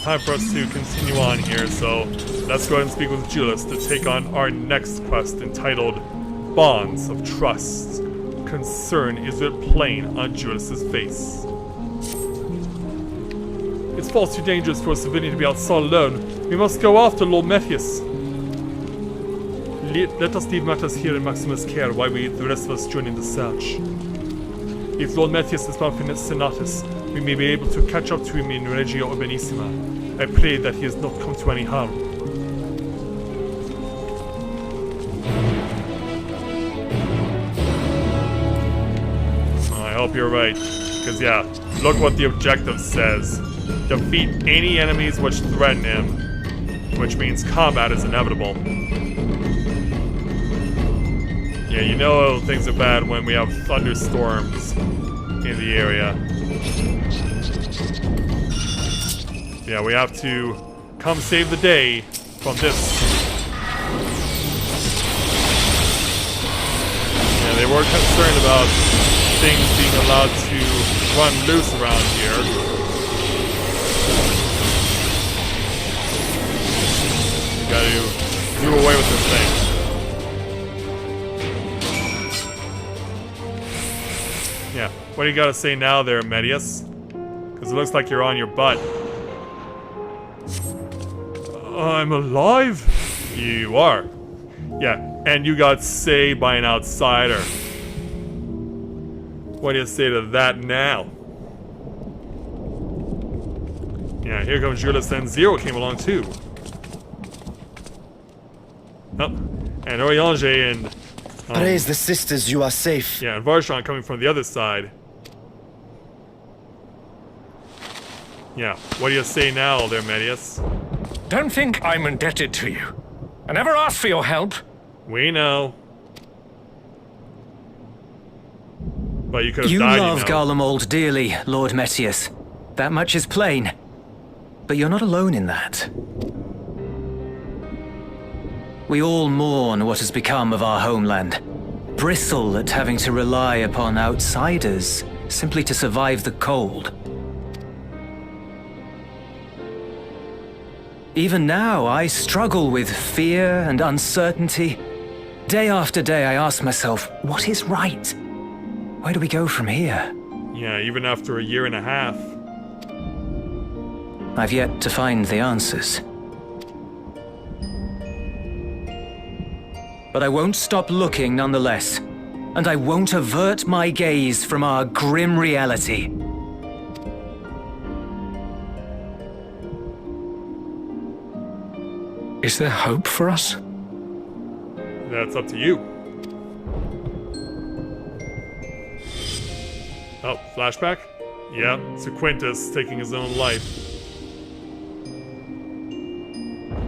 time for us to continue on here, so let's go ahead and speak with Julius to take on our next quest entitled Bonds of Trust. Concern is writ plain on Julius's face. It's far too dangerous for a civilian to be outside alone. We must go after Lord Matthias. Let us leave matters here in Maximus' care while the rest of us join in the search. If Lord Matthias is found in Senatus, we may be able to catch up to him in Regia Urbanissima. I pray that he has not come to any harm. I hope you're right, because yeah, look what the objective says. Defeat any enemies which threaten him, which means combat is inevitable. Yeah, you know things are bad when we have thunderstorms in the area. Yeah, we have to come save the day from this. Yeah, they were concerned about things being allowed to run loose around here. You gotta do away with this thing. Yeah, what do you gotta say now there, Medius? Because it looks like you're on your butt. I'm alive? You are. Yeah, and you got saved by an outsider. What do you say to that now? Yeah, here comes Julius, and Zero came along too. Oh, and Oriange and... praise the sisters, you are safe. Yeah, and Varshan coming from the other side. Yeah, what do you say now there, Medius? Don't think I'm indebted to you. I never asked for your help. We know. But you could have died, You love know. Garlemald dearly, Lord Metius. That much is plain. But you're not alone in that. We all mourn what has become of our homeland. Bristle at having to rely upon outsiders simply to survive the cold. Even now, I struggle with fear and uncertainty. Day after day, I ask myself, what is right? Where do we go from here? Yeah, even after a year and a half. I've yet to find the answers. But I won't stop looking nonetheless. And I won't avert my gaze from our grim reality. Is there hope for us? That's up to you. Oh, flashback? Yeah, Sequentis taking his own life.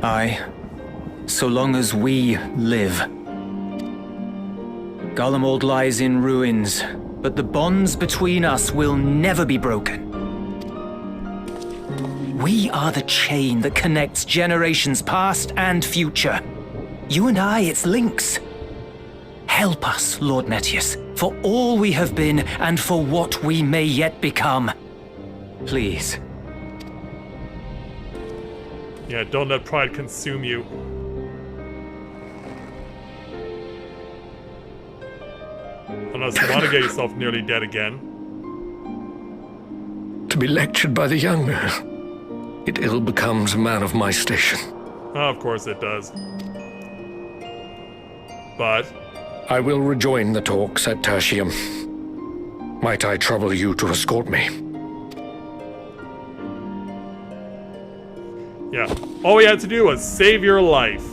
Aye. So long as we live. Garlemald lies in ruins, but the bonds between us will never be broken. We are the chain that connects generations past and future. You and I, it's links. Help us, Lord Metius, for all we have been and for what we may yet become. Please. Yeah, don't let pride consume you. Unless you want to get yourself nearly dead again. To be lectured by the young, it ill becomes a man of my station. Oh, of course it does. But... I will rejoin the talks at Tertium. Might I trouble you to escort me? yeah, all we had to do was save your life.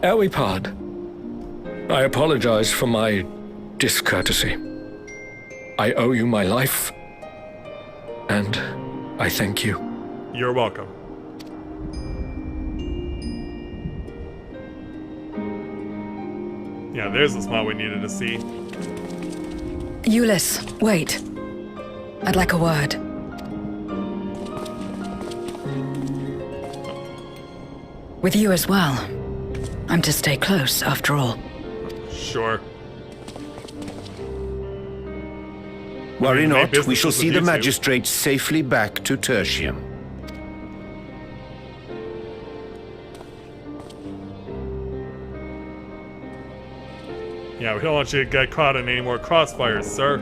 Elwipard, I apologize for my discourtesy. I owe you my life, and I thank you. You're welcome. Yeah, there's the spot we needed to see. Euless, wait. I'd like a word. With you as well. I'm to stay close, after all. Sure. Worry Make not, we business shall with see you the two. magistrates safely back to Tertium. Yeah, we don't want you to get caught in any more crossfires, sir.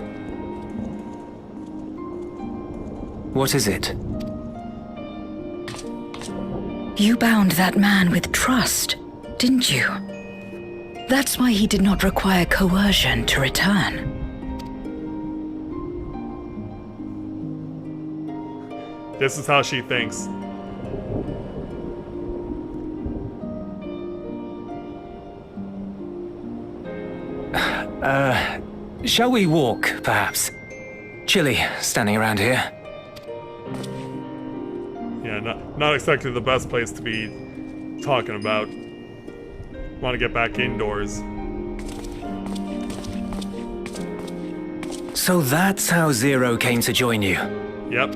What is it? You bound that man with trust, didn't you? That's why he did not require coercion to return. This is how she thinks. Shall we walk, perhaps? Chilly, standing around here. Yeah, not exactly the best place to be talking about. Want to get back indoors. So that's how Zero came to join you. Yep.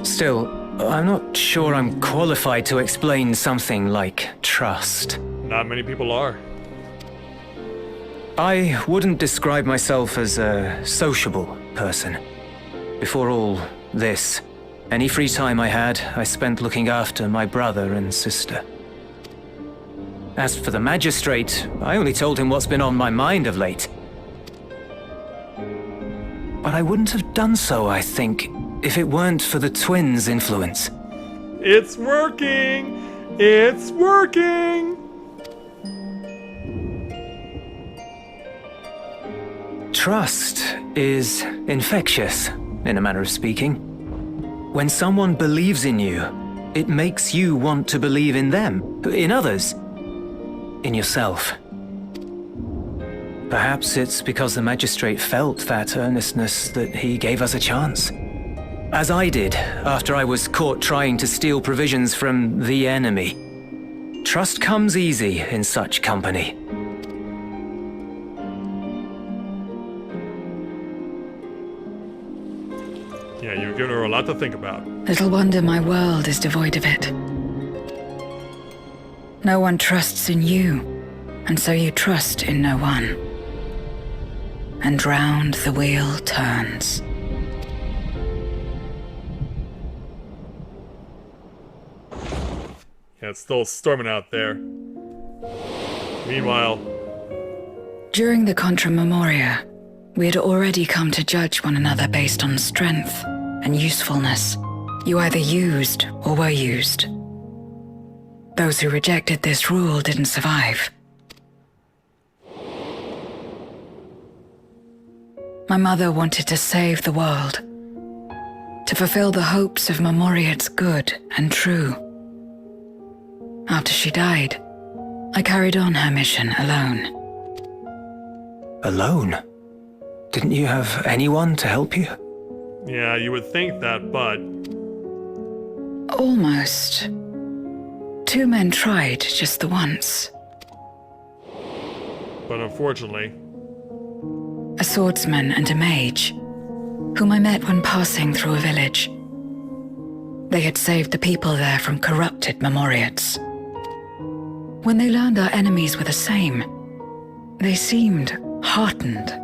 Still, I'm not sure I'm qualified to explain something like trust. Not many people are. I wouldn't describe myself as a sociable person. Before all this, any free time I had, I spent looking after my brother and sister. As for the magistrate, I only told him what's been on my mind of late. But I wouldn't have done so, I think, if it weren't for the twins' influence. It's working! It's working! Trust is infectious, in a manner of speaking. When someone believes in you, it makes you want to believe in them, in others, in yourself. Perhaps it's because the magistrate felt that earnestness that he gave us a chance. As I did, after I was caught trying to steal provisions from the enemy. Trust comes easy in such company. Yeah, you've given her a lot to think about. Little wonder my world is devoid of it. No one trusts in you, and so you trust in no one. And round the wheel turns. Yeah, it's still storming out there. Meanwhile... During the Contra Memoria, we had already come to judge one another based on strength and usefulness. You either used or were used. Those who rejected this rule didn't survive. My mother wanted to save the world, to fulfill the hopes of Memoria's good and true. After she died, I carried on her mission alone. Alone? Didn't you have anyone to help you? Yeah, you would think that, but... Almost. 2 men tried just the once. But unfortunately... A swordsman and a mage, whom I met when passing through a village. They had saved the people there from corrupted Memoriates. When they learned our enemies were the same, they seemed heartened.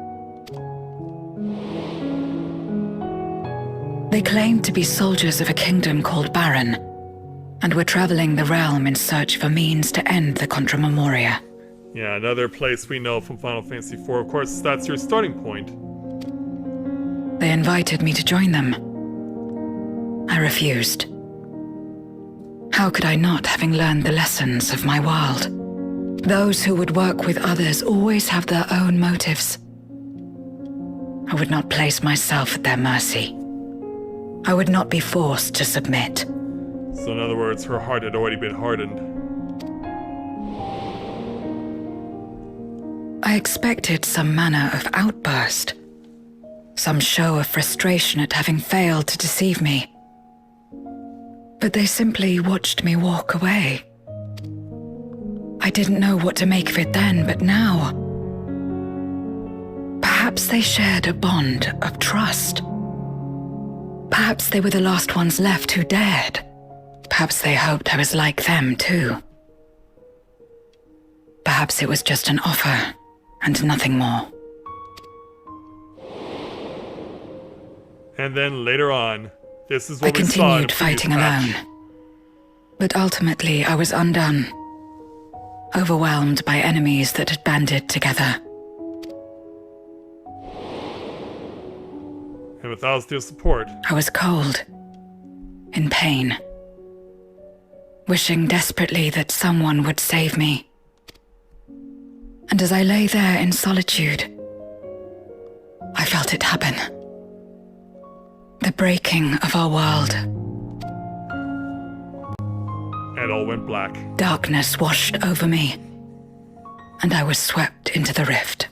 They claimed to be soldiers of a kingdom called Baron, and were traveling the realm in search of a means to end the Contra Memoria. Yeah, another place we know from Final Fantasy IV. Of course, that's your starting point. They invited me to join them. I refused. How could I not, having learned the lessons of my world? Those who would work with others always have their own motives. I would not place myself at their mercy. I would not be forced to submit. So in other words, her heart had already been hardened. I expected some manner of outburst, some show of frustration at having failed to deceive me. But they simply watched me walk away. I didn't know what to make of it then, but now... Perhaps they shared a bond of trust. Perhaps they were the last ones left who dared. Perhaps they hoped I was like them too. Perhaps it was just an offer, and nothing more. And then later on, this is I what we saw in a continued previous fighting patch. alone. But ultimately I was undone. Overwhelmed by enemies that had banded together. And without your support. I was cold, in pain, wishing desperately that someone would save me. And as I lay there in solitude, I felt it happen. The breaking of our world. And all went black. Darkness washed over me, and I was swept into the rift.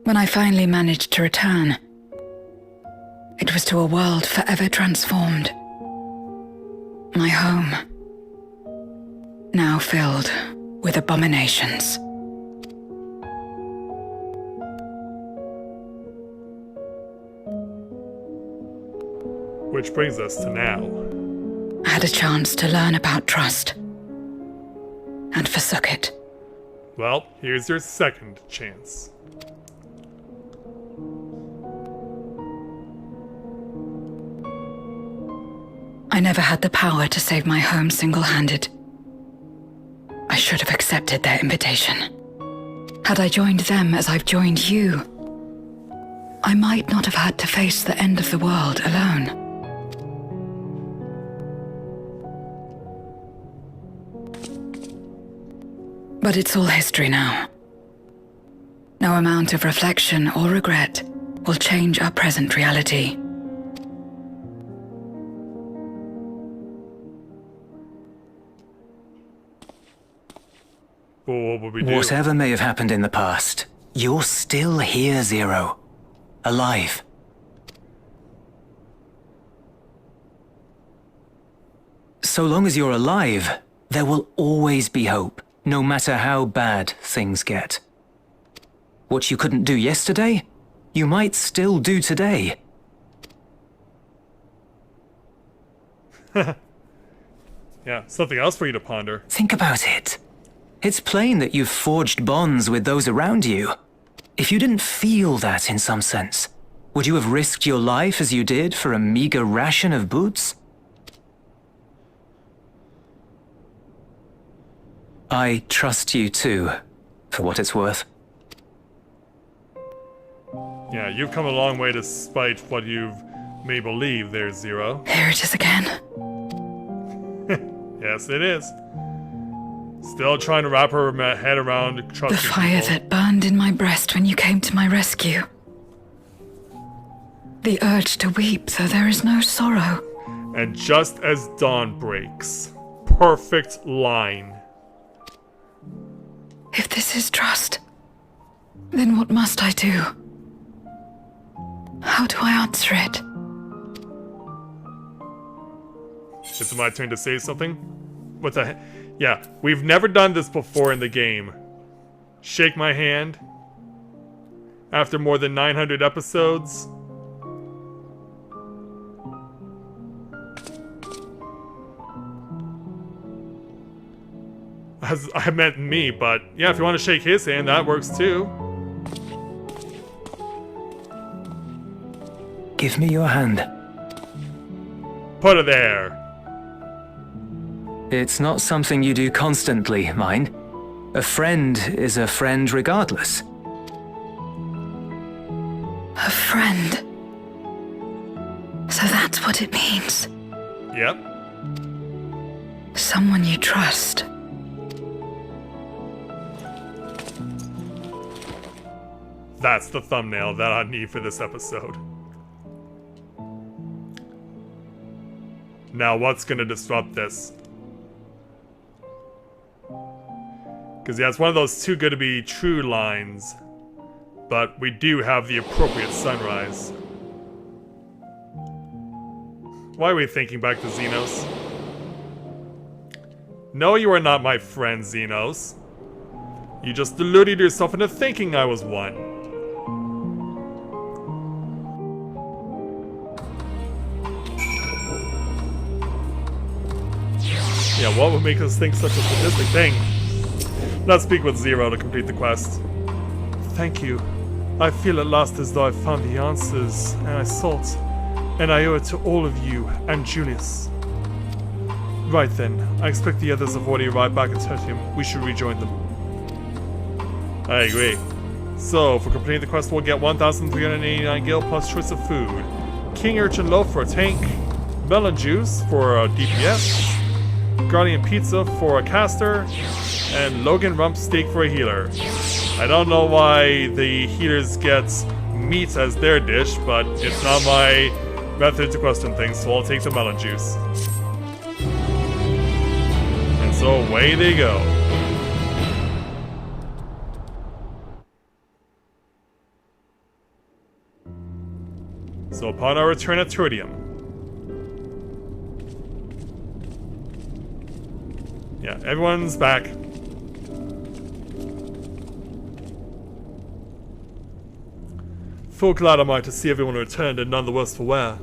When I finally managed to return, it was to a world forever transformed. My home, now filled with abominations. Which brings us to now. I had a chance to learn about trust, and forsook it. Well, here's your second chance. I never had the power to save my home single-handed. I should have accepted their invitation. Had I joined them as I've joined you, I might not have had to face the end of the world alone. But it's all history now. No amount of reflection or regret will change our present reality. Well, what would we do? Whatever may have happened in the past, you're still here, Zero. Alive. So long as you're alive, there will always be hope, no matter how bad things get. What you couldn't do yesterday, you might still do today. Yeah, something else for you to ponder. Think about it. It's plain that you've forged bonds with those around you. If you didn't feel that in some sense, would you have risked your life as you did for a meager ration of boots? I trust you too, for what it's worth. Yeah, you've come a long way despite what you've may believe there, Zero. Here it is again. Yes, it is. Still trying to wrap her head around The trusting fire people. that burned in my breast when you came to my rescue. The urge to weep, though there is no sorrow. And just as dawn breaks. Perfect line. If this is trust, then what must I do? How do I answer it? Is it my turn to say something? What the heck? Yeah, we've never done this before in the game. Shake my hand. After more than 900 episodes. As I meant me, but yeah, if you want to shake his hand, that works too. Give me your hand. Put it there. It's not something you do constantly, mind. A friend is a friend regardless. A friend. So that's what it means. Yep. Someone you trust. That's the thumbnail that I need for this episode. Now, what's gonna disrupt this? Because, yeah, it's one of those too good to be true lines. But we do have the appropriate sunrise. Why are we thinking back to Xenos? No, you are not my friend, Xenos. You just deluded yourself into thinking I was one. Yeah, what would make us think such a sadistic thing? Let's speak with Zero to complete the quest. Thank you. I feel at last as though I've found the answers and I sought, and I owe it to all of you and Julius. Right then, I expect the others have already arrived back at Tertium. We should rejoin them. I agree. So, for completing the quest, we'll get 1,389 gil plus choice of food. King Urchin Loaf for a tank, Melon Juice for a DPS, Guardian Pizza for a caster, and Logan Rump Steak for a healer. I don't know why the healers get meat as their dish, but it's not my method to question things, so I'll take the melon juice. And so away they go. So upon our return at Turdium. Yeah, everyone's back. Full glad am I to see everyone returned and none the worse for wear.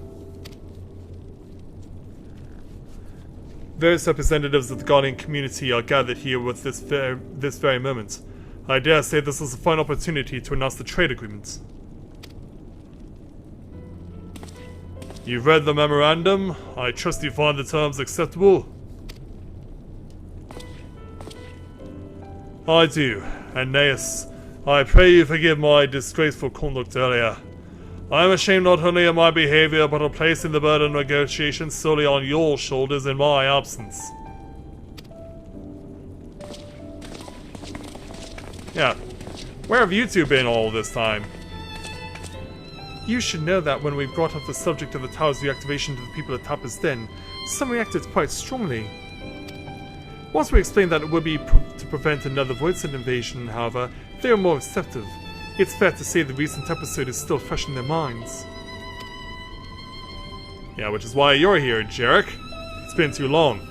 Various representatives of the Guardian community are gathered here with this very moment. I dare say this is a fine opportunity to announce the trade agreement. You've read the memorandum. I trust you find the terms acceptable. I do, Aeneas. I pray you forgive my disgraceful conduct earlier. I am ashamed not only of my behavior, but of placing the burden of negotiations solely on your shoulders in my absence. Yeah. Where have you two been all this time? You should know that when we brought up the subject of the tower's reactivation to the people at Tappa's Den, some reacted quite strongly. Once we explained that it would be to prevent another Voidsent invasion, however, they were more receptive. It's fair to say the recent episode is still fresh in their minds. Yeah, which is why you're here, Jarek. It's been too long.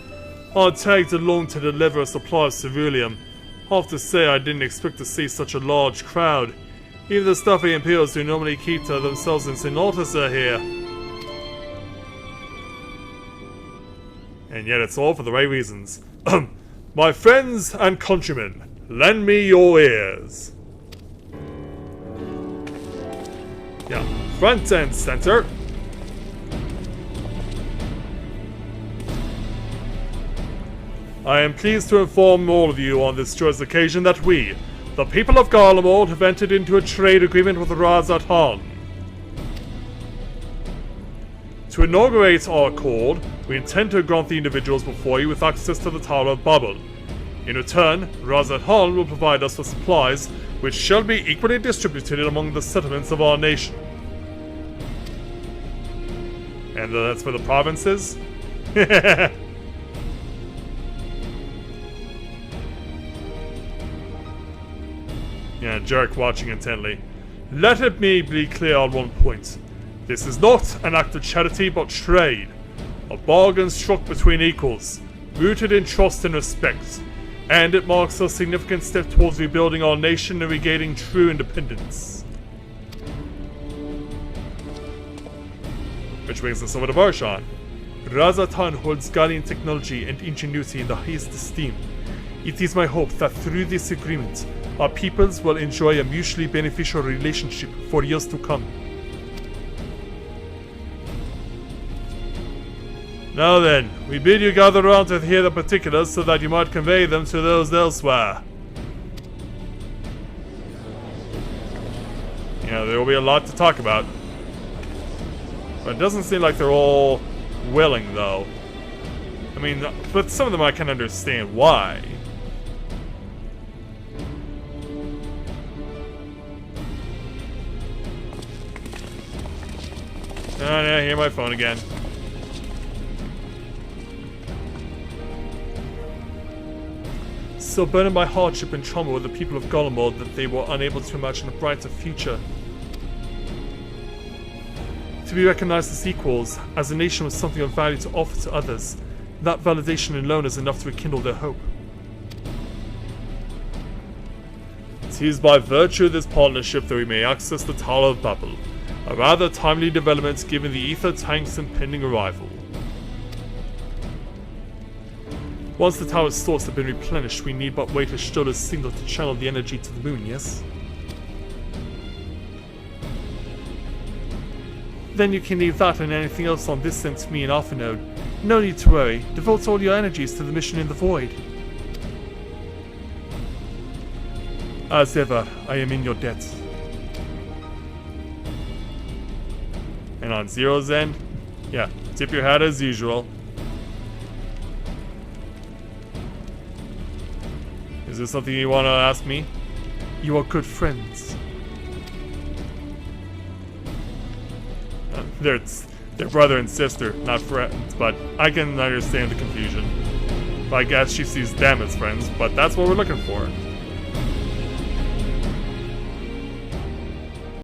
I tagged along to deliver a supply of ceruleum. I have to say I didn't expect to see such a large crowd. Even the stuffy Imperials who normally keep to themselves in Synotis are here. And yet it's all for the right reasons. My friends and countrymen, lend me your ears. Yeah, front and center. I am pleased to inform all of you on this joyous occasion that we, the people of Garlemald, have entered into a trade agreement with Razat Han. To inaugurate our accord, we intend to grant the individuals before you with access to the Tower of Babel. In return, Razat Han will provide us with supplies, which shall be equally distributed among the settlements of our nation. And that's for the provinces? Yeah, Jarek watching intently. Let it be clear on one point. This is not an act of charity, but trade. A bargain struck between equals, rooted in trust and respect. And it marks a significant step towards rebuilding our nation and regaining true independence. Which brings us over to Barshan. Razat Han holds Guardian technology and ingenuity in the highest esteem. It is my hope that through this agreement, our peoples will enjoy a mutually beneficial relationship for years to come. Now then, we bid you gather around to hear the particulars so that you might convey them to those elsewhere. Yeah, there will be a lot to talk about. But it doesn't seem like they're all willing, though. I mean, but some of them I can understand why. Oh, yeah, I hear my phone again. So burdened by hardship and trauma were the people of Garlemald that they were unable to imagine a brighter future. To be recognized as equals, as a nation with something of value to offer to others, that validation alone is enough to rekindle their hope. It is by virtue of this partnership that we may access the Tower of Babel, a rather timely development given the ether tank's impending arrival. Once the tower's stores have been replenished, we need but wait for Stola's signal to channel the energy to the moon, yes? Then you can leave that and anything else on this end to me and Alphanode. No need to worry, devote all your energies to the mission in the void. As ever, I am in your debt. And on Zero's end, yeah, tip your hat as usual. Is there something you want to ask me? You are good friends. They're brother and sister, not friends, but I can understand the confusion. I guess she sees them as friends, but that's what we're looking for.